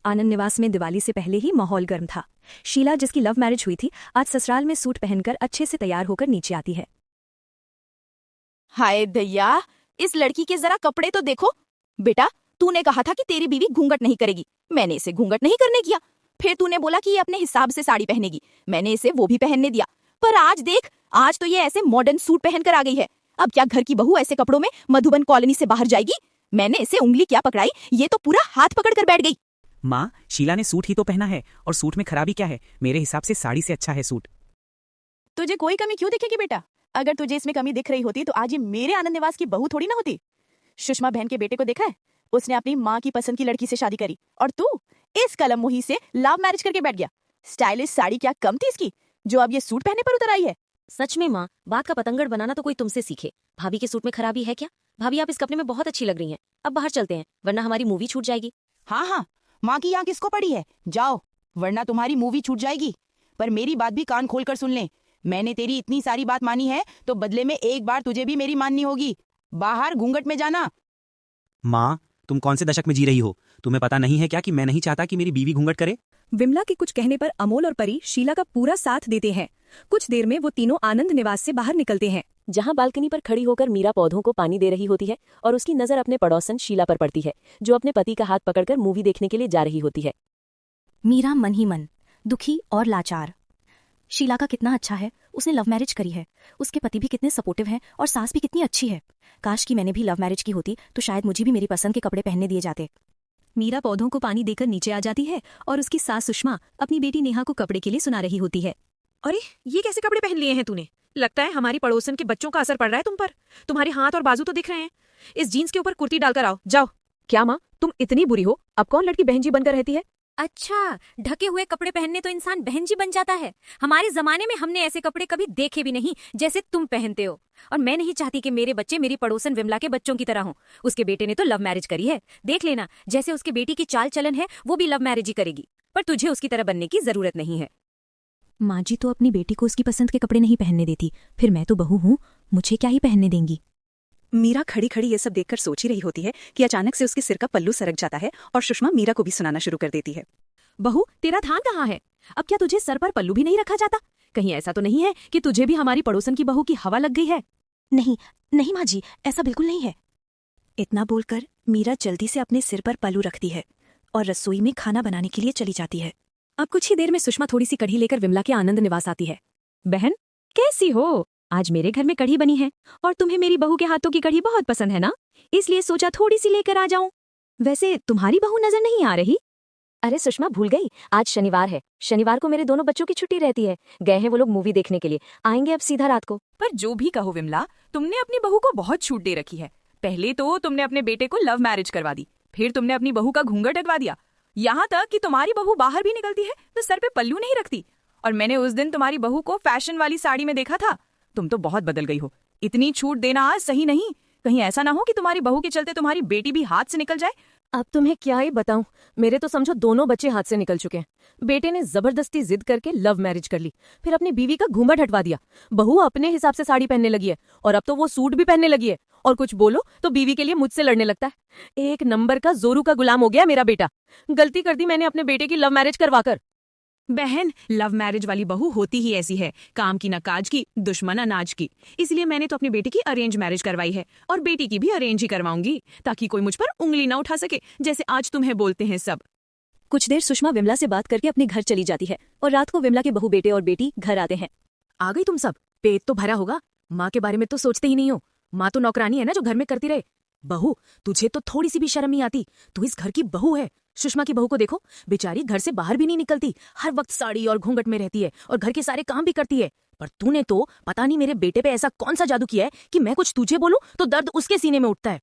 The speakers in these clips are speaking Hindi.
आनंद निवास में दिवाली से पहले ही माहौल गर्म था। शीला, जिसकी लव मैरिज हुई थी, आज ससुराल में सूट पहनकर अच्छे से तैयार होकर नीचे आती है। हाय भैया, इस लड़की के जरा कपड़े तो देखो। बेटा, तूने कहा था कि तेरी बीवी घूंघट नहीं करेगी, मैंने इसे घूंघट नहीं करने दिया। फिर तूने बोला कि ये अपने हिसाब से साड़ी पहनेगी, मैंने इसे वो भी पहनने दिया। पर आज देख, आज तो ये ऐसे मॉडर्न सूट पहनकर आ गई है। अब क्या घर की बहू ऐसे कपड़ों में मधुबन कॉलोनी से बाहर जाएगी? मैंने इसे उंगली क्या पकड़ाई, ये तो पूरा हाथ पकड़ कर बैठ गई। माँ, शीला ने सूट ही तो पहना है और सूट में खराबी क्या है? मेरे हिसाब से साड़ी से अच्छा है सूट। तुझे कोई कमी क्यों दिखेगी बेटा? अगर तुझे इसमें कमी दिख रही होती तो आज ये मेरे आनंद निवास की बहू थोड़ी ना होती। सुषमा बहन के बेटे को देखा है? उसने अपनी माँ की पसंद की लड़की से शादी करी, और तू इस कलम मुही से लव मैरिज करके बैठ गया। स्टाइलिश साड़ी क्या कम थी इसकी, जो अब ये सूट पहनने पर उतर आई है? सच में माँ, बात का पतंगड़ बनाना तो कोई तुमसे सीखे। भाभी के सूट में खराबी है क्या? भाभी, आप इस कपड़े में बहुत अच्छी लग रही हैं। अब बाहर चलते हैं, वरना हमारी मूवी छूट जाएगी। हाँ हाँ, माँ की यहाँ किसको पड़ी है? जाओ, वरना तुम्हारी मूवी छूट जाएगी। पर मेरी बात भी कान खोलकर सुन ले। मैंने तेरी इतनी सारी बात मानी है, तो बदले में एक बार तुझे भी मेरी माननी होगी। बाहर घूंघट में जाना। माँ, तुम कौन से दशक में जी रही हो? तुम्हें पता नहीं है क्या कि मैं नहीं चाहता कि मेरी बीवी घूंघट करे? विमला के कुछ कहने पर अमोल और परी शीला का पूरा साथ देते हैं। कुछ देर में वो तीनों आनंद निवास से बाहर निकलते हैं। जहाँ बालकनी पर खड़ी होकर मीरा पौधों को पानी दे रही होती है और उसकी नजर अपने पड़ोसन शीला पर पड़ती है, जो अपने पति का हाथ पकड़कर मूवी देखने के लिए जा रही होती है। मीरा मन ही मन दुखी और लाचार। शीला का कितना अच्छा है, उसने लव मैरिज करी है। उसके पति भी कितने सपोर्टिव हैं और सास भी कितनी अच्छी है। काश कि मैंने भी लव मैरिज की होती तो शायद मुझे भी मेरी पसंद के कपड़े पहनने दिए जाते। मीरा पौधों को पानी देकर नीचे आ जाती है और उसकी सास सुषमा अपनी बेटी नेहा को कपड़े के लिए सुना रही होती है। अरे, ये कैसे कपड़े पहन लिए हैं तूने? लगता है हमारी पड़ोसन के बच्चों का असर पड़ रहा है तुम पर। तुम्हारे हाथ और बाजू तो दिख रहे हैं। इस जीन्स के ऊपर कुर्ती डालकर आओ, जाओ। क्या माँ, तुम इतनी बुरी हो? अब कौन लड़की बहन जी बनकर रहती है? अच्छा, ढके हुए कपड़े पहनने तो इंसान बहन जी बन जाता है। हमारे जमाने में हमने ऐसे कपड़े कभी देखे भी नहीं जैसे तुम पहनते हो। और मैं नहीं चाहती कि मेरे बच्चे मेरी पड़ोसन विमला के बच्चों की तरह हों। उसके बेटे ने तो लव मैरिज करी है, देख लेना। जैसे उसके बेटी की चाल चलन है, वो भी लव मैरिज ही करेगी। पर तुझे उसकी तरह बनने की जरूरत नहीं है। माँ जी तो अपनी बेटी को उसकी पसंद के कपड़े नहीं पहनने देती, फिर मैं तो बहू हूँ, मुझे क्या ही पहनने देंगी। मीरा खड़ी खड़ी ये सब देखकर सोच ही रही होती है कि अचानक से उसके सिर का पल्लू सरक जाता है और सुषमा मीरा को भी सुनाना शुरू कर देती है। बहू, तेरा ध्यान कहाँ है? अब क्या तुझे सर पर पल्लू भी नहीं रखा जाता? कहीं ऐसा तो नहीं है कि तुझे भी हमारी पड़ोसन की बहू की हवा लग गई है? नहीं नहीं माँ जी, ऐसा बिल्कुल नहीं है। इतना बोलकर मीरा जल्दी से अपने सिर पर पल्लू रखती है और रसोई में खाना बनाने के लिए चली जाती है। अब कुछ ही देर में सुषमा थोड़ी सी कढ़ी लेकर विमला के आनंद निवास आती है। बहन, कैसी हो? आज मेरे घर में कढ़ी बनी है और तुम्हें मेरी बहू के हाथों की कढ़ी बहुत पसंद है ना, इसलिए सोचा थोड़ी सी लेकर आ जाऊं। वैसे तुम्हारी बहू नजर नहीं आ रही। अरे सुषमा, भूल गई, आज शनिवार है। शनिवार को मेरे दोनों बच्चों की छुट्टी रहती है। गए हैं वो लोग मूवी देखने के लिए, आएंगे अब सीधा रात को। पर जो भी कहो विमला, तुमने अपनी बहू को बहुत छूट दे रखी है। पहले तो तुमने अपने बेटे को लव मैरिज करवा दी, फिर तुमने अपनी बहू का घूंघट हटवा दिया। यहाँ तक कि तुम्हारी बहू बाहर भी निकलती है तो सर पे पल्लू नहीं रखती। और मैंने उस दिन तुम्हारी बहू को फैशन वाली साड़ी में देखा था। तुम तो बहुत बदल गई हो। इतनी छूट देना आज सही नहीं। कहीं ऐसा ना हो कि तुम्हारी बहू के चलते तुम्हारी बेटी भी हाथ से निकल जाए। अब तुम्हें क्या ही बताऊं, मेरे तो समझो दोनों बच्चे हाथ से निकल चुके हैं। बेटे ने जबरदस्ती जिद करके लव मैरिज कर ली, फिर अपनी बीवी का घूंघट हटवा दिया। बहू अपने हिसाब से साड़ी पहनने लगी है और अब तो वो सूट भी पहनने लगी है। और कुछ बोलो तो बीवी के लिए मुझसे लड़ने लगता है। एक नंबर का जोरू का गुलाम हो गया मेरा बेटा। गलती कर दी मैंने अपने बेटे की लव मैरिज करवाकर। बहन, लव मैरिज वाली बहू होती ही ऐसी है, काम की न काज की, दुश्मन अनाज की। इसलिए मैंने तो अपनी बेटी की अरेंज मैरिज करवाई है और बेटी की भी अरेंज ही करवाऊंगी, ताकि कोई मुझ पर उंगली ना उठा सके, जैसे आज तुम्हें बोलते हैं सब। कुछ देर सुषमा विमला से बात करके अपने घर चली जाती है और रात को विमला के बहू बेटे और बेटी घर आते हैं। आ गई तुम सब? पेट तो भरा होगा। माँ के बारे में तो सोचते ही नहीं हो। माँ तो नौकरानी है ना, जो घर में करती रहे। बहू, तुझे तो थोड़ी सी भी शर्म नहीं आती? तू इस घर की बहू है। सुषमा की बहू को देखो, बेचारी घर से बाहर भी नहीं निकलती, हर वक्त साड़ी और घूंघट में रहती है और घर के सारे काम भी करती है। पर तूने तो पता नहीं मेरे बेटे पे ऐसा कौन सा जादू किया है कि मैं कुछ तुझे बोलूं तो दर्द उसके सीने में उठता है।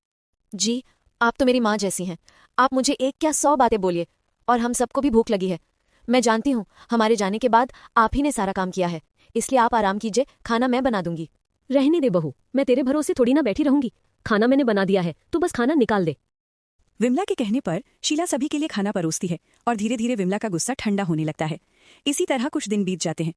जी, आप तो मेरी माँ जैसी हैं। आप मुझे एक क्या 100 बातें बोलिए। और हम सबको भी भूख लगी है। मैं जानती हूँ हमारे जाने के बाद आप ही ने सारा काम किया है, इसलिए आप आराम कीजिए, खाना मैं बना दूंगी। रहने दे बहू, मैं तेरे भरोसे थोड़ी ना बैठी रहूंगी। खाना मैंने बना दिया है, तू बस खाना निकाल दे। विमला के कहने पर शीला सभी के लिए खाना परोसती है और धीरे धीरे विमला का गुस्सा ठंडा होने लगता है। इसी तरह कुछ दिन बीत जाते हैं।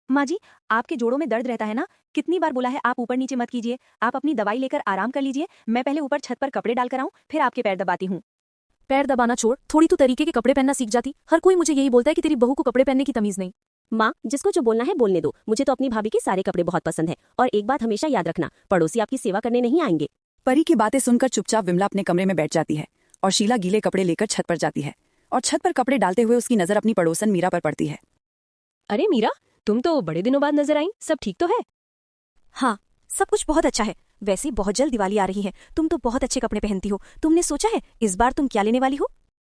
माँ जी, आपके जोड़ों में दर्द रहता है ना? कितनी बार बोला है आप ऊपर नीचे मत कीजिए। आप अपनी दवाई लेकर आराम कर लीजिए। मैं पहले ऊपर छत पर कपड़े डालकर आऊं, फिर आपके पैर दबाती हूँ। पैर दबाना छोड़, थोड़ी तो तरीके के कपड़े पहनना सीख जाती। हर कोई मुझे यही बोलता है कि तेरी बहू को कपड़े पहनने की तमीज नहीं। माँ, जिसको जो बोलना है बोलने दो। मुझे तो अपनी भाभी के सारे कपड़े बहुत पसंद है। और एक बात हमेशा याद रखना, पड़ोसी आपकी सेवा करने नहीं आएंगे। परी की बातें सुनकर चुपचाप विमला अपने कमरे में बैठ जाती है और शीला गीले कपड़े लेकर छत पर जाती है और छत पर कपड़े डालते हुए उसकी नजर अपनी पड़ोसन मीरा पर पड़ती है। अरे मीरा, तुम तो बड़े दिनों बाद नजर आई, सब ठीक तो है? हाँ, सब कुछ बहुत अच्छा है। वैसे बहुत जल्द दिवाली आ रही है, तुम तो बहुत अच्छे कपड़े पहनती हो। तुमने सोचा है इस बार तुम क्या लेने वाली हो?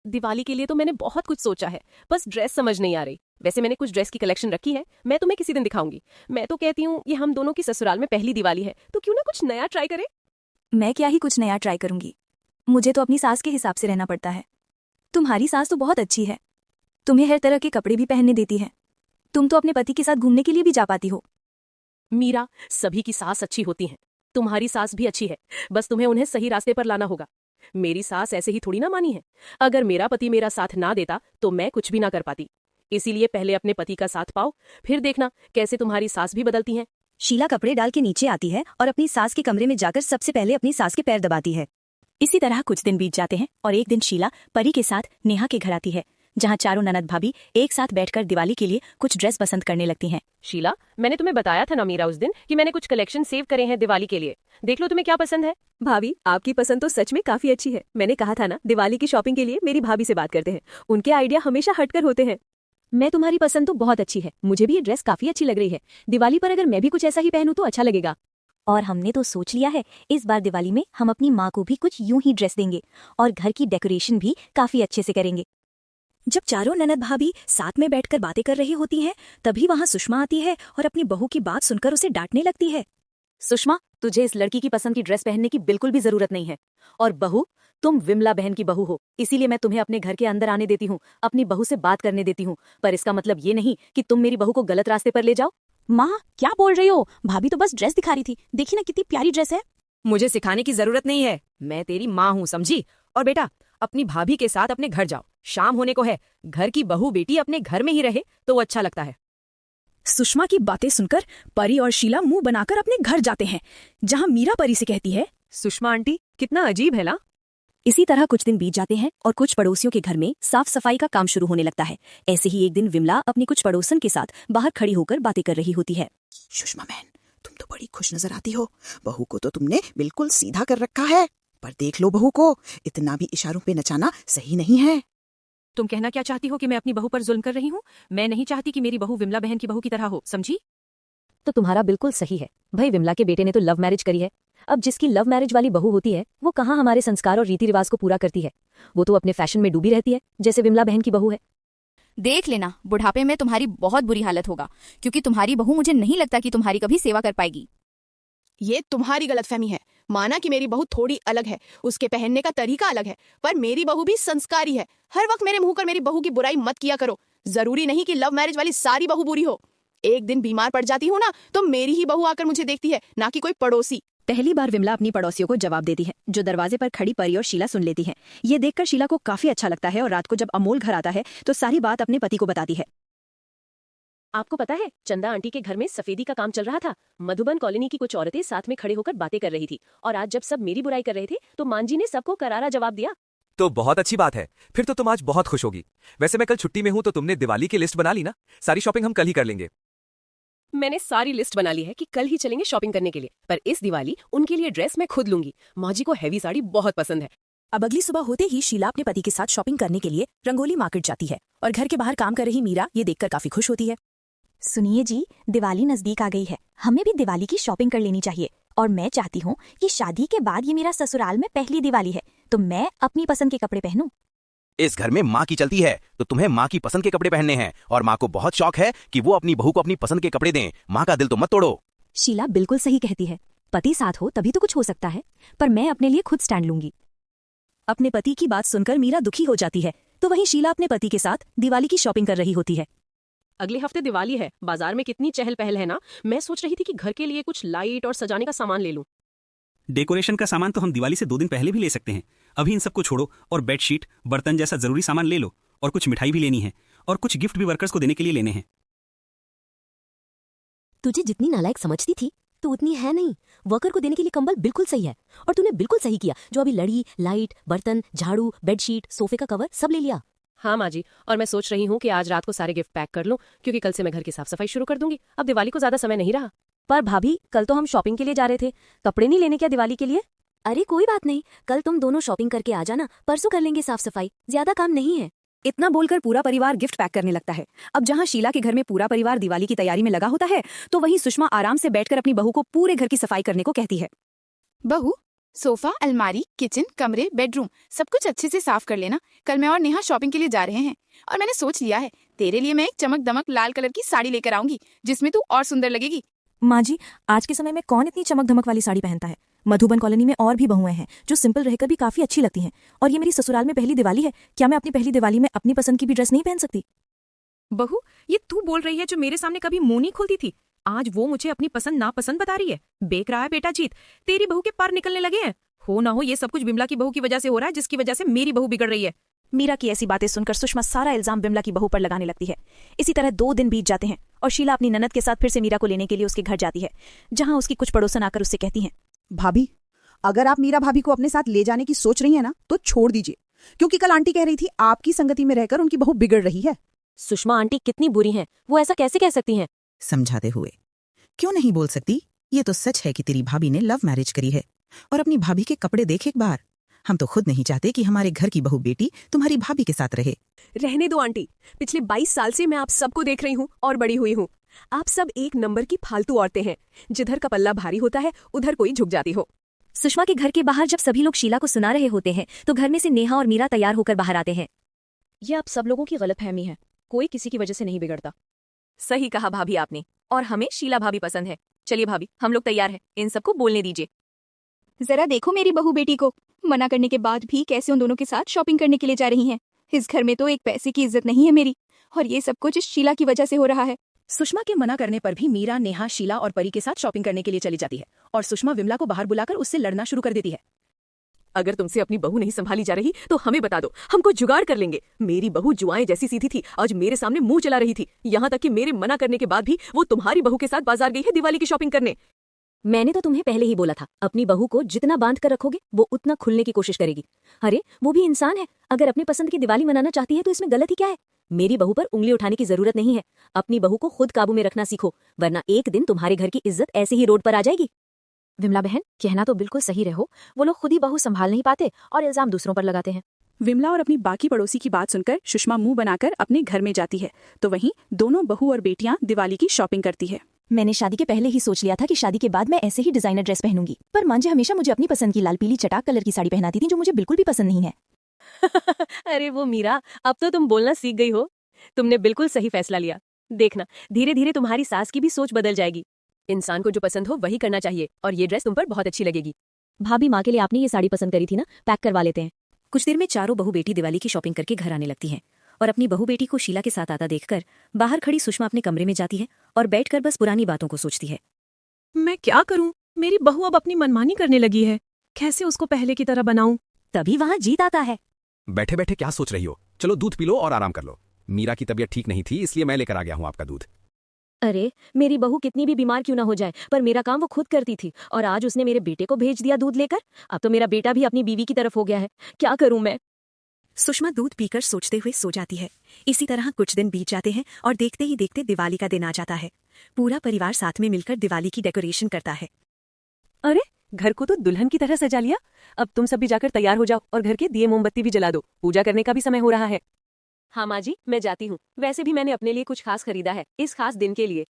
दिवाली के लिए तो मैंने बहुत कुछ सोचा है, बस ड्रेस समझ नहीं आ रही। वैसे मैंने कुछ ड्रेस की कलेक्शन रखी है, मैं तुम्हें किसी दिन दिखाऊंगी। मैं तो कहती हूँ ये हम दोनों की ससुराल में पहली दिवाली है, तो क्यों ना कुछ नया ट्राई करें। मैं क्या ही कुछ नया ट्राई करूंगी, मुझे तो अपनी सास के हिसाब से रहना पड़ता है। तुम्हारी सास तो बहुत अच्छी है, तुम्हें हर तरह के कपड़े भी पहनने देती है। तुम तो अपने पति के साथ घूमने के लिए भी जा पाती हो। मीरा, सभी की सास अच्छी होती है, तुम्हारी सास भी अच्छी है, बस तुम्हें उन्हें सही रास्ते पर लाना होगा। मेरी सास ऐसे ही थोड़ी ना मानी है। अगर मेरा पति मेरा साथ ना देता तो मैं कुछ भी ना कर पाती। इसीलिए पहले अपने पति का साथ पाओ, फिर देखना कैसे तुम्हारी सास भी बदलती हैं। शीला कपड़े डाल के नीचे आती है और अपनी सास के कमरे में जाकर सबसे पहले अपनी सास के पैर दबाती है। इसी तरह कुछ दिन बीत जाते हैं और एक दिन शीला परी के साथ नेहा के घर आती है, जहाँ चारों ननद भाभी एक साथ बैठकर दिवाली के लिए कुछ ड्रेस पसंद करने लगती हैं। शीला, मैंने तुम्हें बताया था ना मीरा उस दिन कि मैंने कुछ कलेक्शन सेव करे हैं दिवाली के लिए। देख लो तुम्हें क्या पसंद है। भाभी, आपकी पसंद तो सच में काफी अच्छी है। मैंने कहा था ना, दिवाली की शॉपिंग के लिए मेरी भाभी से बात करते हैं, उनके आइडिया हमेशा हटकर होते हैं। मैं तुम्हारी पसंद तो बहुत अच्छी है, मुझे भी ये ड्रेस काफी अच्छी लग रही है। दिवाली पर अगर मैं भी कुछ ऐसा ही पहनूं तो अच्छा लगेगा। और हमने तो सोच लिया है इस बार दिवाली में हम अपनी माँ को भी कुछ यूं ही ड्रेस देंगे और घर की डेकोरेशन भी काफी अच्छे से करेंगे। जब चारों ननद भाभी साथ में बैठकर बातें कर रही होती हैं, तभी वहां सुषमा आती है और अपनी बहू की बात सुनकर उसे डांटने लगती है। सुषमा, तुझे इस लड़की की पसंद की ड्रेस पहनने की बिल्कुल भी जरूरत नहीं है। और बहू, तुम विमला बहन की बहू हो, इसीलिए मैं तुम्हें अपने घर के अंदर आने देती हूँ, अपनी बहू से बात करने देती हूँ। पर इसका मतलब ये नहीं कि तुम मेरी बहू को गलत रास्ते पर ले जाओ। माँ, क्या बोल रही हो? भाभी तो बस ड्रेस दिखा रही थी, देखी ना कितनी प्यारी ड्रेस है। मुझे सिखाने की जरूरत नहीं है, मैं तेरी माँ हूँ, समझी? और बेटा, अपनी भाभी के साथ अपने घर जाओ, शाम होने को है। घर की बहू बेटी अपने घर में ही रहे तो वो अच्छा लगता है। सुषमा की बातें सुनकर परी और शीला मुंह बनाकर अपने घर जाते हैं, जहां मीरा परी से कहती है, सुषमा आंटी, कितना अजीब है ना। इसी तरह कुछ दिन बीत जाते हैं और कुछ पड़ोसियों के घर में साफ सफाई का काम शुरू होने लगता है। ऐसे ही एक दिन विमला अपनी कुछ पड़ोसन के साथ बाहर खड़ी होकर बातें कर रही होती है। सुषमा बहन, तुम तो बड़ी खुश नजर आती हो। बहू को तो तुमने बिल्कुल सीधा कर रखा है, पर देख लो बहू को, इतना भी इशारों पे नचाना सही नहीं है। तुम कहना क्या चाहती हो कि मैं अपनी बहू पर जुल्म कर रही हूँ? मैं नहीं चाहती कि मेरी बहू विमला बहन की बहू की तरह हो, समझी? तो तुम्हारा बिल्कुल सही है भाई, विमला के बेटे ने तो लव मैरिज करी है। अब जिसकी लव मैरिज वाली बहू होती है वो कहाँ हमारे संस्कार और रीति रिवाज को पूरा करती है। वो तो अपने फैशन में डूबी रहती है, जैसे विमला बहन की बहू है। देख लेना, बुढ़ापे में तुम्हारी बहुत बुरी हालत होगा, क्योंकि तुम्हारी बहू मुझे नहीं लगता कि तुम्हारी कभी सेवा कर पाएगी। ये तुम्हारी गलतफहमी है। माना कि मेरी बहू थोड़ी अलग है, उसके पहनने का तरीका अलग है, पर मेरी बहू भी संस्कारी है। हर वक्त मेरे मुंह पर मेरी बहू की बुराई मत किया करो। जरूरी नहीं कि लव मैरिज वाली सारी बहू बुरी हो। एक दिन बीमार पड़ जाती हूँ ना, तो मेरी ही बहू आकर मुझे देखती है, ना कि कोई पड़ोसी। पहली बार विमला अपनी पड़ोसियों को जवाब देती है, जो दरवाजे पर खड़ी परी और शीला सुन लेती है। ये देखकर शीला को काफी अच्छा लगता है और रात को जब अमोल घर आता है तो सारी बात अपने पति को बताती है। आपको पता है, चंदा आंटी के घर में सफेदी का काम चल रहा था। मधुबन कॉलोनी की कुछ औरतें साथ में खड़े होकर बातें कर रही थी, और आज जब सब मेरी बुराई कर रहे थे तो मांझी ने सबको करारा जवाब दिया। तो बहुत अच्छी बात है, फिर तो तुम आज बहुत खुश होगी। वैसे मैं कल छुट्टी में हूँ, तो तुमने दिवाली की लिस्ट बना ली ना? सारी शॉपिंग हम कल ही कर लेंगे। मैंने सारी लिस्ट बना ली है कि कल ही चलेंगे शॉपिंग करने के लिए, पर इस दिवाली उनके लिए ड्रेस मैं खुद लूंगी। माँ जी को हैवी साड़ी बहुत पसंद है। अब अगली सुबह होते ही शीला अपने पति के साथ शॉपिंग करने के लिए रंगोली मार्केट जाती है और घर के बाहर काम कर रही मीरा ये देखकर काफी खुश होती है। सुनिए जी, दिवाली नजदीक आ गई है, हमें भी दिवाली की शॉपिंग कर लेनी चाहिए। और मैं चाहती हूँ कि शादी के बाद ये मेरा ससुराल में पहली दिवाली है, तो मैं अपनी पसंद के कपड़े पहनूं। इस घर में माँ की चलती है, तो तुम्हें माँ की पसंद के कपड़े पहनने हैं, और माँ को बहुत शौक है कि वो अपनी बहू को अपनी पसंद के कपड़े दें। माँ का दिल तो मत तोड़ो। शीला बिल्कुल सही कहती है, पति साथ हो तभी तो कुछ हो सकता है, पर मैं अपने लिए खुद स्टैंड लूंगी। अपने पति की बात सुनकर मीरा दुखी हो जाती है, तो वहीं शीला अपने पति के साथ दिवाली की शॉपिंग कर रही होती है। अगले हफ्ते दिवाली है, बाजार में कितनी चहल पहल है ना। मैं सोच रही थी कि घर के लिए कुछ लाइट और सजाने का सामान ले लूं। डेकोरेशन का सामान तो हम दिवाली से 2 दिन पहले भी ले सकते हैं। अभी इन सबको छोड़ो और बेडशीट, बर्तन जैसा जरूरी सामान ले लो, और कुछ मिठाई भी लेनी है, और कुछ गिफ्ट भी वर्कर्स को देने के लिए लेने हैं। तुझे जितनी नालायक समझती थी तो उतनी है नहीं। वर्कर को देने के लिए कंबल बिल्कुल सही है। और तूने बिल्कुल सही किया जो अभी लड़ी, लाइट, बर्तन, झाड़ू, बेडशीट, सोफे का कवर सब ले लिया। हाँ माँ जी, और मैं सोच रही हूँ कि आज रात को सारे गिफ्ट पैक कर लूँ, क्योंकि कल से मैं घर की साफ सफाई शुरू कर दूंगी। अब दिवाली को ज्यादा समय नहीं रहा। पर भाभी, कल तो हम शॉपिंग के लिए जा रहे थे, कपड़े नहीं लेने क्या दिवाली के लिए? अरे कोई बात नहीं, कल तुम दोनों शॉपिंग करके आ जाना, परसों कर लेंगे साफ सफाई, ज्यादा काम नहीं है। इतना बोलकर पूरा परिवार गिफ्ट पैक करने लगता है। अब जहाँ शीला के घर में पूरा परिवार दिवाली की तैयारी में लगा होता है, तो वहीं सुषमा आराम से बैठकर अपनी बहू को पूरे घर की सफाई करने को कहती है। बहू, सोफा, अलमारी, किचन, कमरे, बेडरूम सब कुछ अच्छे से साफ कर लेना। कल मैं और नेहा शॉपिंग के लिए जा रहे हैं और मैंने सोच लिया है तेरे लिए मैं एक चमक दमक लाल कलर की साड़ी लेकर आऊंगी, जिसमें तू और सुंदर लगेगी। माँ जी, आज के समय में कौन इतनी चमक धमक वाली साड़ी पहनता है? मधुबन कॉलोनी में और भी बहुएं हैं जो सिंपल रहकर भी काफी अच्छी लगती हैं। और ये मेरी ससुराल में पहली दिवाली है, क्या मैं अपनी पहली दिवाली में अपनी पसंद की भी ड्रेस नहीं पहन सकती? बहू, ये तू बोल रही है जो मेरे सामने कभी मुंह नहीं खोलती थी, आज वो मुझे अपनी पसंद नापसंद बता रही है। बेक रहा है बेटा जीत, तेरी बहू के पार निकलने लगे हैं। हो ना हो ये सब कुछ बिमला की बहू की वजह से हो रहा है, जिसकी वजह से मेरी बहू बिगड़ रही है। मीरा की ऐसी बातें सुनकर सुषमा सारा इल्जाम बिमला की बहू पर लगाने लगती है। इसी तरह 2 दिन बीत जाते हैं और शीला अपनी ननद के साथ फिर से मीरा को लेने के लिए उसके घर जाती है, जहां उसकी कुछ पड़ोसन आकर उससे कहती हैं, भाभी, अगर आप मीरा भाभी को अपने साथ ले जाने की सोच रही हैं ना, तो छोड़ दीजिए, क्योंकि कल आंटी कह रही थी आपकी संगति में रहकर उनकी बहू बिगड़ रही है। सुषमा आंटी कितनी बुरी हैं, वो ऐसा कैसे कह सकती हैं? समझाते हुए, क्यों नहीं बोल सकती? ये तो सच है कि तेरी भाभी ने लव मैरिज करी है। और अपनी भाभी के कपड़े देख एक बार। हम तो खुद नहीं चाहते कि हमारे घर की बहू बेटी तुम्हारी भाभी के साथ रहे। रहने दो आंटी, पिछले 22 साल से मैं आप सबको देख रही हूँ और बड़ी हुई हूँ। आप सब एक नंबर की फालतू औरतें हैं, जिधर का पल्ला भारी होता है उधर कोई झुक जाती हो। सुषमा के घर के बाहर जब सभी लोग शीला को सुना रहे होते हैं, तो घर में से नेहा और मीरा तैयार होकर बाहर आते हैं। ये आप सब लोगों की गलतफहमी है, कोई किसी की वजह से नहीं बिगड़ता। सही कहा भाभी आपने, और हमें शीला भाभी पसंद है। चलिए भाभी, हम लोग तैयार हैं, इन सबको बोलने दीजिए। जरा देखो मेरी बहू बेटी को, मना करने के बाद भी कैसे उन दोनों के साथ शॉपिंग करने के लिए जा रही हैं। इस घर में तो एक पैसे की इज्जत नहीं है मेरी, और ये सब कुछ इस शीला की वजह से हो रहा है। सुषमा के मना करने पर भी मीरा, नेहा, शीला और परी के साथ शॉपिंग करने के लिए चली जाती है और सुषमा विमला को बाहर बुलाकर उससे लड़ना शुरू कर देती है। अगर तुमसे अपनी बहू नहीं संभाली जा रही तो हमें बता दो, हमको जुगाड़ कर लेंगे। मेरी बहू जुआएं जैसी सीधी थी, आज मेरे सामने मुंह चला रही थी, यहाँ तक कि मेरे मना करने के बाद भी वो तुम्हारी बहू के साथ बाजार गई है दिवाली की शॉपिंग करने। मैंने तो तुम्हें पहले ही बोला था, अपनी बहू को जितना बांध कर रखोगे वो उतना खुलने की कोशिश करेगी। अरे वो भी इंसान है, अगर अपनी पसंद की दिवाली मनाना चाहती है तो इसमें गलत ही क्या है? मेरी बहू पर उंगली उठाने की जरूरत नहीं है। अपनी बहू को खुद काबू में रखना सीखो, वरना एक दिन तुम्हारे घर की इज्जत ऐसे ही रोड पर आ जाएगी। विमला बहन, कहना तो बिल्कुल सही रहो, वो लोग खुद ही बहू संभाल नहीं पाते और इल्जाम दूसरों पर लगाते हैं। विमला और अपनी बाकी पड़ोसी की बात सुनकर सुषमा मुंह बनाकर अपने घर में जाती है, तो वहीं दोनों बहू और बेटियां दिवाली की शॉपिंग करती है। मैंने शादी के पहले ही सोच लिया था कि शादी के बाद मैं ऐसे ही डिजाइनर ड्रेस पहनूंगी, पर मांझे हमेशा मुझे अपनी पसंद की लाल पीली चटाक कलर की साड़ी पहनाती थी, जो मुझे बिल्कुल भी पसंद नहीं है। अरे वो मीरा, अब तो तुम बोलना सीख गई हो। तुमने बिल्कुल सही फैसला लिया। देखना, धीरे धीरे तुम्हारी सास की भी सोच बदल जाएगी। इंसान को जो पसंद हो वही करना चाहिए, और ये ड्रेस तुम पर बहुत अच्छी लगेगी। भाभी, माँ के लिए आपने ये साड़ी पसंद करी थी ना, पैक करवा लेते हैं। कुछ देर में चारों बहू बेटी दिवाली की शॉपिंग करके घर आने लगती हैं और अपनी बहू बेटी को शीला के साथ आता देखकर बाहर खड़ी सुषमा अपने कमरे में जाती है और बैठकर बस पुरानी बातों को सोचती है। मैं क्या करूं? मेरी बहू अब अपनी मनमानी करने लगी है, कैसे उसको पहले की तरह बनाऊं? तभी वहां जीत आता है। बैठे बैठे क्या सोच रही हो? चलो दूध पी लो और आराम कर लो। मीरा की तबीयत ठीक नहीं थी, इसलिए मैं लेकर आ गया हूँ आपका दूध। अरे मेरी बहू कितनी भी बीमार क्यों ना हो जाए, पर मेरा काम वो खुद करती थी, और आज उसने मेरे बेटे को भेज दिया दूध लेकर। अब तो मेरा बेटा भी अपनी बीवी की तरफ हो गया है, क्या करूं मैं? सुषमा दूध पीकर सोचते हुए सो जाती है। इसी तरह कुछ दिन बीत जाते हैं और देखते ही देखते दिवाली का दिन आ जाता है। पूरा परिवार साथ में मिलकर दिवाली की डेकोरेशन करता है। अरे घर को तो दुल्हन की तरह सजा लिया। अब तुम सब भी जाकर तैयार हो जाओ और घर के दिए मोमबत्ती भी जला दो, पूजा करने का भी समय हो रहा है। हाँ माँ जी, मैं जाती हूँ। वैसे भी मैंने अपने लिए कुछ खास खरीदा है इस खास दिन के लिए।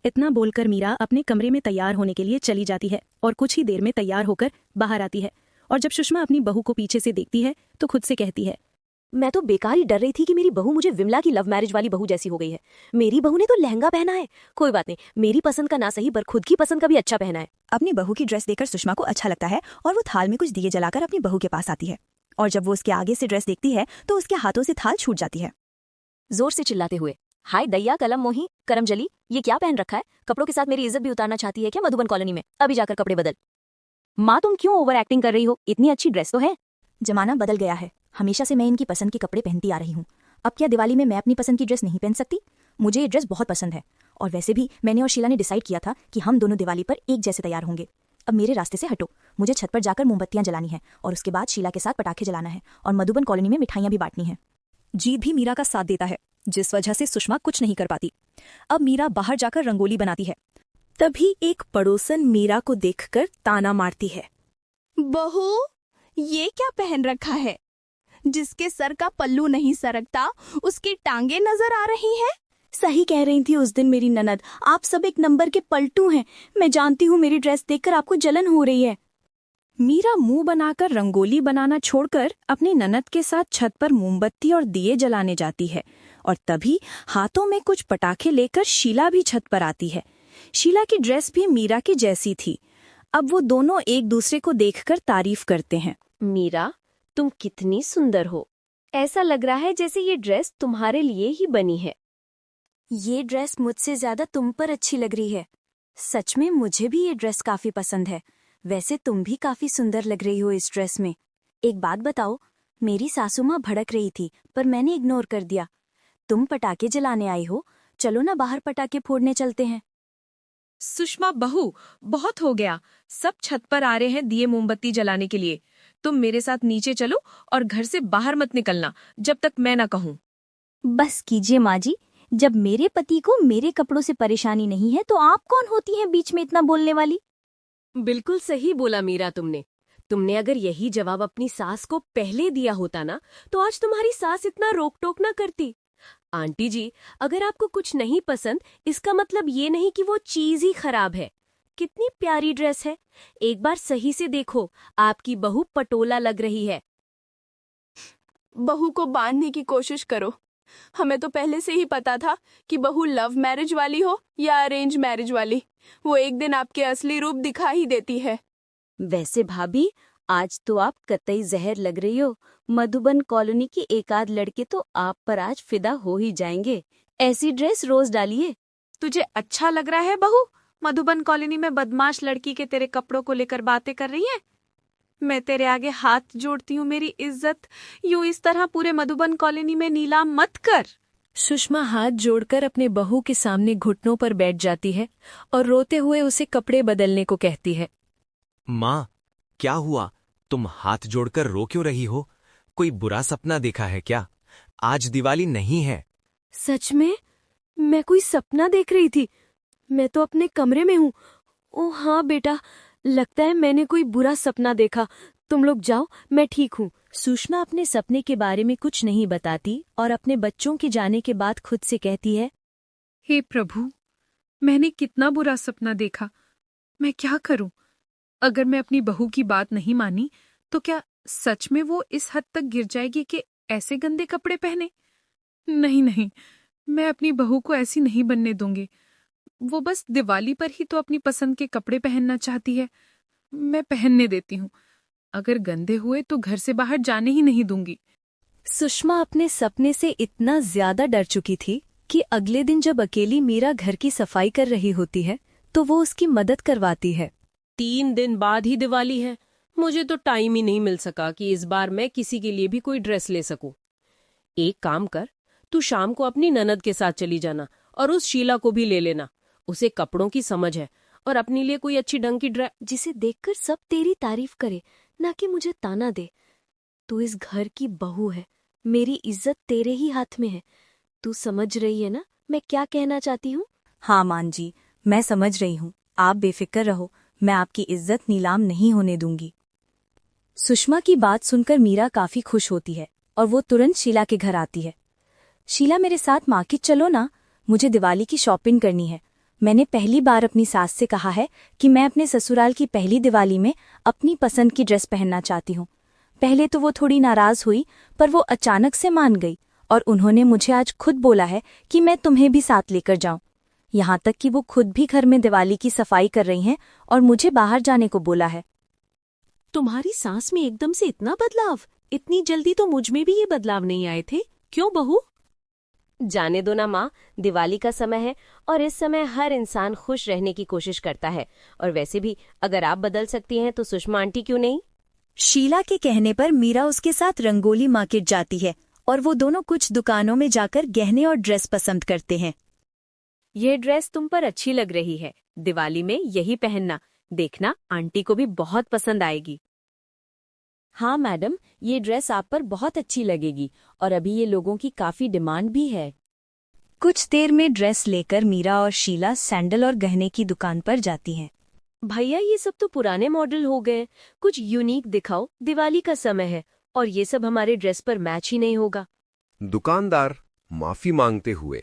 इतना बोलकर मीरा अपने कमरे में तैयार होने के लिए चली जाती है और कुछ ही देर में तैयार होकर बाहर आती है। और जब सुषमा अपनी बहू को पीछे से देखती है तो खुद से कहती है, मैं तो बेकार ही डर रही थी कि मेरी बहू मुझे विमला की लव मैरिज वाली बहू जैसी हो गई है। मेरी बहू ने तो लहंगा पहना है, कोई बात नहीं, मेरी पसंद का ना सही पर खुद की पसंद का भी अच्छा पहना है। अपनी बहू की ड्रेस देखकर सुषमा को अच्छा लगता है और वो थाल में कुछ दिए जलाकर अपनी बहू के पास आती है। और जब वो उसके आगे से ड्रेस देखती है तो उसके हाथों से थाल छूट जाती है। जोर से चिल्लाते हुए, हाय दैया कलम मोही करमजली, ये क्या पहन रखा है? कपड़ों के साथ मेरी इज्जत भी उतारना चाहती है क्या मधुबन कॉलोनी में? अभी जाकर कपड़े बदल। माँ तुम क्यों ओवर एक्टिंग कर रही हो? इतनी अच्छी ड्रेस तो है। जमाना बदल गया है, हमेशा से मैं इनकी पसंद के कपड़े पहनती आ रही हूँ। अब क्या दिवाली में मैं अपनी पसंद की ड्रेस नहीं पहन सकती? मुझे ये ड्रेस बहुत पसंद है और वैसे भी मैंने और शीला ने डिसाइड किया था कि हम दोनों दिवाली पर एक जैसे तैयार होंगे। अब मेरे रास्ते से हटो, मुझे छत पर जाकर मोमबत्तियां जलानी है और उसके बाद शीला के साथ पटाखे जलाना है और मधुबन कॉलोनी में मिठाइयां भी बांटनी है। जीत भी मीरा का साथ देता है, जिस वजह से सुषमा कुछ नहीं कर पाती। अब मीरा बाहर जाकर रंगोली बनाती है। तभी एक पड़ोसन मीरा को देखकर ताना मारती है। बहू, ये क्या पहन रखा है? जिसके सर का पल्लू नहीं सरकता उसकी टांगे नजर आ रही हैं। सही कह रही थी उस दिन मेरी ननद, आप सब एक नंबर के पलटू हैं। मैं जानती हूँ मेरी ड्रेस देखकर आपको जलन हो रही है। मीरा मुंह बनाकर रंगोली बनाना छोड़कर अपनी ननद के साथ छत पर मोमबत्ती और दिए जलाने जाती है और तभी हाथों में कुछ पटाखे लेकर शीला भी छत पर आती है। शीला की ड्रेस भी मीरा की जैसी थी। अब वो दोनों एक दूसरे को देखकर तारीफ करते हैं। मीरा, तुम कितनी सुंदर हो। ऐसा लग रहा है जैसे ये ड्रेस तुम्हारे लिए ही बनी है। ये ड्रेस मुझसे ज्यादा तुम पर अच्छी लग रही है। सच में मुझे भी ये ड्रेस काफी पसंद है। वैसे तुम भी काफी सुंदर लग रही हो इस ड्रेस में। एक बात बताओ, मेरी सासू माँ भड़क रही थी पर मैंने इग्नोर कर दिया। तुम पटाखे जलाने आई हो, चलो ना बाहर पटाखे फोड़ने चलते हैं। सुषमा बहू, बहुत हो गया। सब छत पर आ रहे हैं दिए मोमबत्ती जलाने के लिए। तुम मेरे साथ नीचे चलो और घर से बाहर मत निकलना जब तक मैं ना कहूँ। बस कीजिए माँ जी, जब मेरे पति को मेरे कपड़ों से परेशानी नहीं है तो आप कौन होती हैं बीच में इतना बोलने वाली? बिल्कुल सही बोला मीरा तुमने अगर यही जवाब अपनी सास को पहले दिया होता ना तो आज तुम्हारी सास इतना रोक टोक ना करती। आंटी जी, अगर आपको कुछ नहीं पसंद इसका मतलब ये नहीं कि वो चीज ही खराब है। कितनी प्यारी ड्रेस है, एक बार सही से देखो, आपकी बहू पटोला लग रही है। बहू को बांधने की कोशिश करो। हमें तो पहले से ही पता था कि बहू लव मैरिज वाली हो या अरेंज मैरिज वाली, वो एक दिन आपके असली रूप दिखा ही देती है। वैसे भाभी, आज तो आप कतई जहर लग रही हो। मधुबन कॉलोनी की एक आध लड़के तो आप पर आज फिदा हो ही जाएंगे। ऐसी ड्रेस रोज डालिए। तुझे अच्छा लग रहा है बहू? मधुबन कॉलोनी में बदमाश लड़की के तेरे कपड़ों को लेकर बातें कर रही है। मैं तेरे आगे हाथ जोड़ती हूँ, मेरी इज्जत यूं इस तरह पूरे मधुबन कॉलोनी में नीलाम मत कर। सुषमा हाथ जोड़कर अपने बहू के सामने घुटनों पर बैठ जाती है और रोते हुए उसे कपड़े बदलने को कहती है। माँ, क्या हुआ? तुम हाथ जोड़कर रो क्यों रही हो? कोई बुरा सपना देखा है क्या? आज दिवाली नहीं है। सच में? मैं कोई सपना देख रही थी। मैं तो अपने कमरे में हूँ। ओह हाँ बेटा, लगता है मैंने कोई बुरा सपना देखा। तुम लोग जाओ, मैं ठीक हूँ। सुषमा अपने सपने के बारे में कुछ नहीं बताती और अपने बच्चों के जाने के बाद खुद से कहती है, हे प्रभु, मैंने कितना बुरा सपना देखा। मैं क्या करूं? अगर मैं अपनी बहू की बात नहीं मानी तो क्या सच में वो इस हद तक गिर जाएगी कि ऐसे गंदे कपड़े पहने? नहीं, मैं अपनी बहू को ऐसी नहीं बनने दूंगी। वो बस दिवाली पर ही तो अपनी पसंद के कपड़े पहनना चाहती है। मैं पहनने देती हूँ। अगर गंदे हुए तो घर से बाहर जाने ही नहीं दूंगी। सुषमा अपने सपने से इतना ज्यादा डर चुकी थी कि अगले दिन जब अकेली मीरा घर की सफाई कर रही होती है तो वो उसकी मदद करवाती है। 3 दिन बाद ही दिवाली है। मुझे तो टाइम ही नहीं मिल सका कि इस बार मैं किसी के लिए भी कोई ड्रेस ले सकूं। एक काम कर, तू शाम को अपनी ननद के साथ चली जाना और उस शीला को भी ले लेना। उसे कपड़ों की समझ है और अपने लिए कोई अच्छी ढंग की ड्रेस जिसे देखकर सब तेरी तारीफ करे, ना कि मुझे ताना दे। तू इस घर की बहू है, मेरी इज्जत तेरे ही हाथ में है। तू समझ रही है ना मैं क्या कहना चाहती हूँ? हाँ मान जी, मैं समझ रही हूँ। आप बेफिक्र रहो, मैं आपकी इज्जत नीलाम नहीं होने दूंगी। सुषमा की बात सुनकर मीरा काफी खुश होती है और वो तुरंत शीला के घर आती है। शीला, मेरे साथ मार्केट चलो ना, मुझे दिवाली की शॉपिंग करनी है। मैंने पहली बार अपनी सास से कहा है कि मैं अपने ससुराल की पहली दिवाली में अपनी पसंद की ड्रेस पहनना चाहती हूँ। पहले तो वो थोड़ी नाराज हुई, पर वो अचानक से मान गई और उन्होंने मुझे आज खुद बोला है कि मैं तुम्हें भी साथ लेकर जाऊं। यहाँ तक कि वो खुद भी घर में दिवाली की सफाई कर रही हैं और मुझे बाहर जाने को बोला है। तुम्हारी सांस में एकदम से इतना बदलाव? इतनी जल्दी तो मुझ में भी ये बदलाव नहीं आए थे। क्यों बहू? जाने दो ना माँ, दिवाली का समय है और इस समय हर इंसान खुश रहने की कोशिश करता है। और वैसे भी अगर आप बदल सकती हैं तो सुषमा आंटी क्यों नहीं? शीला के कहने पर मीरा उसके साथ रंगोली मार्केट जाती है और वो दोनों कुछ दुकानों में जाकर गहने और ड्रेस पसंद करते हैं। यह ड्रेस तुम पर अच्छी लग रही है, दिवाली में यही पहनना, देखना आंटी को भी बहुत पसंद आएगी। हाँ मैडम, ये ड्रेस आप पर बहुत अच्छी लगेगी और अभी ये लोगों की काफी डिमांड भी है। कुछ देर में ड्रेस लेकर मीरा और शीला सैंडल और गहने की दुकान पर जाती हैं। भैया ये सब तो पुराने मॉडल हो गए, कुछ यूनिक दिखाओ, दिवाली का समय है और ये सब हमारे ड्रेस पर मैच ही नहीं होगा। दुकानदार माफी मांगते हुए,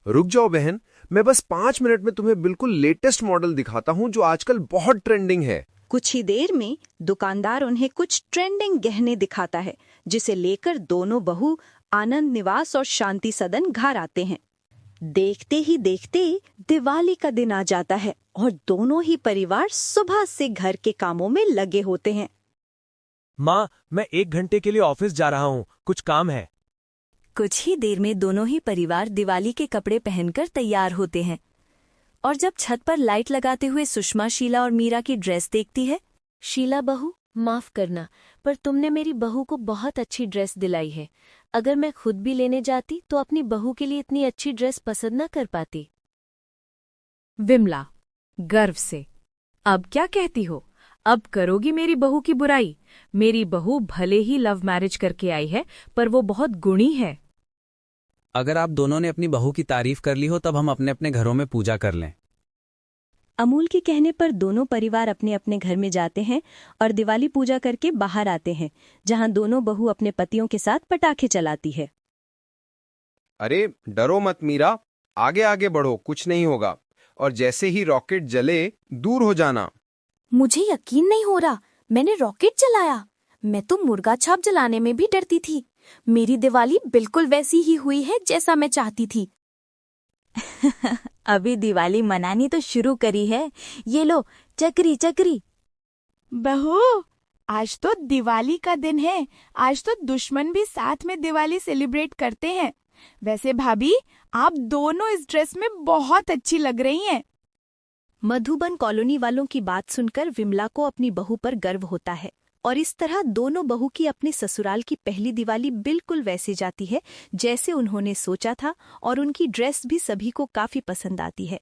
रुक जाओ बहन, मैं बस 5 मिनट में तुम्हें बिल्कुल लेटेस्ट मॉडल दिखाता हूं जो आजकल बहुत ट्रेंडिंग है। कुछ ही देर में दुकानदार उन्हें कुछ ट्रेंडिंग गहने दिखाता है, जिसे लेकर दोनों बहू आनंद निवास और शांति सदन घर आते हैं। देखते ही देखते दिवाली का दिन आ जाता है और दोनों ही परिवार सुबह से घर के कामों में लगे होते हैं। माँ, मैं 1 घंटे के लिए ऑफिस जा रहा हूँ, कुछ काम है। कुछ ही देर में दोनों ही परिवार दिवाली के कपड़े पहनकर तैयार होते हैं और जब छत पर लाइट लगाते हुए सुषमा शीला और मीरा की ड्रेस देखती है। शीला बहू, माफ करना, पर तुमने मेरी बहू को बहुत अच्छी ड्रेस दिलाई है। अगर मैं खुद भी लेने जाती तो अपनी बहू के लिए इतनी अच्छी ड्रेस पसंद न कर पाती। विमला गर्व से, अब क्या कहती हो? अब करोगी मेरी बहू की बुराई? मेरी बहू भले ही लव मैरिज करके आई है, पर वो बहुत गुणी है। अगर आप दोनों ने अपनी बहू की तारीफ कर ली हो तब हम अपने अपने घरों में पूजा कर लें। अमूल के कहने पर दोनों परिवार अपने अपने घर में जाते हैं और दिवाली पूजा करके बाहर आते हैं, जहां दोनों बहू अपने पतियों के साथ पटाखे चलाती है। अरे डरो मत मीरा, आगे आगे बढ़ो, कुछ नहीं होगा। और जैसे ही रॉकेट जले दूर हो जाना। मुझे यकीन नहीं हो रहा, मैंने रॉकेट जलाया। मैं तो मुर्गा छाप जलाने में भी डरती थी। मेरी दिवाली बिल्कुल वैसी ही हुई है जैसा मैं चाहती थी। अभी दिवाली मनानी तो शुरू करी है, ये लो चक्री चक्री। बहू, आज तो दिवाली का दिन है, आज तो दुश्मन भी साथ में दिवाली सेलिब्रेट करते हैं। वैसे भाभी, आप दोनों इस ड्रेस में बहुत अच्छी लग रही हैं। मधुबन कॉलोनी वालों की बात सुनकर विमला को अपनी बहू पर गर्व होता है और इस तरह दोनों बहू की अपने ससुराल की पहली दिवाली बिल्कुल वैसे जाती है जैसे उन्होंने सोचा था और उनकी ड्रेस भी सभी को काफी पसंद आती है।